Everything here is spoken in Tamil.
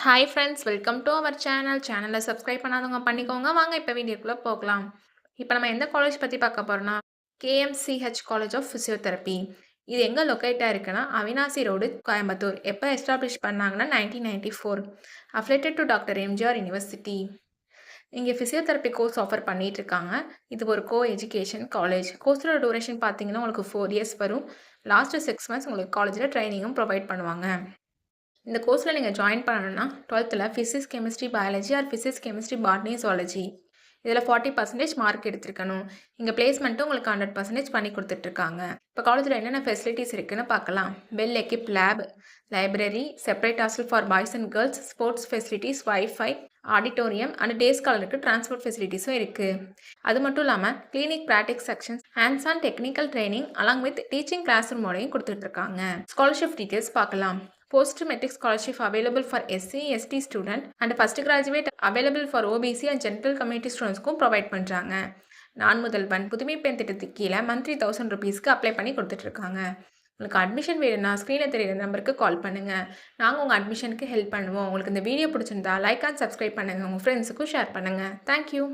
Hi friends, welcome to our சேனலை சப்ஸ்கிரைப் பண்ணாதவங்க பண்ணிக்கோங்க. வாங்க இப்போ வீடியோக்குள்ளே போகலாம். இப்போ நம்ம எந்த காலேஜ் பற்றி பார்க்க போகிறோம்னா, கேஎம்சிஹெச் காலேஜ் ஆஃப் ஃபிசியோதெரப்பி. இது எங்கே லொக்கேட் ஆயிருக்குன்னா, அவினாசி ரோடு, கோயம்புத்தூர். எப்போ எஸ்டாப்ளிஷ் பண்ணாங்கன்னா 1994. Affiliated to doctor MGR university. இங்கே ஃபிசியோதெரப்பி கோர்ஸ் ஆஃபர் பண்ணிட்டு இருக்காங்க. இது ஒரு எஜுகேஷன் காலேஜ். கோர்ஸோட டூரேஷன் பார்த்தீங்கன்னா உங்களுக்கு 4 இயர்ஸ் வரும். லாஸ்ட் 6 மந்த்ஸ் உங்களுக்கு காலேஜில் ட்ரைனிங்கும் ப்ரொவைட் பண்ணுவாங்க. இந்த கோர்ஸில் நீங்கள் ஜாயின் பண்ணணும்னா 12th physics, chemistry, biology R physics, chemistry, botany, zoology இதில் 40% மார்க் எடுத்திருக்கணும். இங்கே பிளேஸ்மெண்ட்டும் உங்களுக்கு 100% பண்ணி கொடுத்துட்ருக்காங்க. இப்போ காலேஜில் என்னென்ன ஃபெசிலிட்டிஸ் இருக்குன்னு பார்க்கலாம். Well equip lab, library, separate hostel for boys and girls, sports facilities, wifi, auditorium and day ஸ்காலருக்கு டிரான்ஸ்போர்ட் ஃபெசிலிட்டிஸும் இருக்குது. அது மட்டும் இல்லாமல் clinic, practice sections, hands on technical training along with teaching class ரூமோடையும் கொடுத்துட்ருக்காங்க. ஸ்காலர்ஷிப் டீட்டெயில்ஸ் பார்க்கலாம். Post metric scholarship available for SC, ST student and first graduate available for OBC and general community ஸ்டூடெண்ட்ஸ்க்கும் ப்ரொவைட் பண்ணுறாங்க. நான் முதல்வன் புதுமை பெண் திட்டத்துக்கு கீழே மந்த்லி 1000 ருபீஸ்க்கு அப்ளை பண்ணி கொடுத்துட்ருக்காங்க. உங்களுக்கு அட்மிஷன் வேணும்னா ஸ்க்ரீனில் தெரியுற நம்பருக்கு கால் பண்ணுங்கள். நாங்கள் உங்கள் அட்மிஷனுக்கு ஹெல்ப் பண்ணுவோம். உங்களுக்கு இந்த வீடியோ பிடிச்சிருந்தா லைக் அண்ட் சப்ஸ்கிரைப் பண்ணுங்கள். உங்கள் ஃப்ரெண்ட்ஸுக்கும் ஷேர் பண்ணுங்கள். தேங்க்யூ.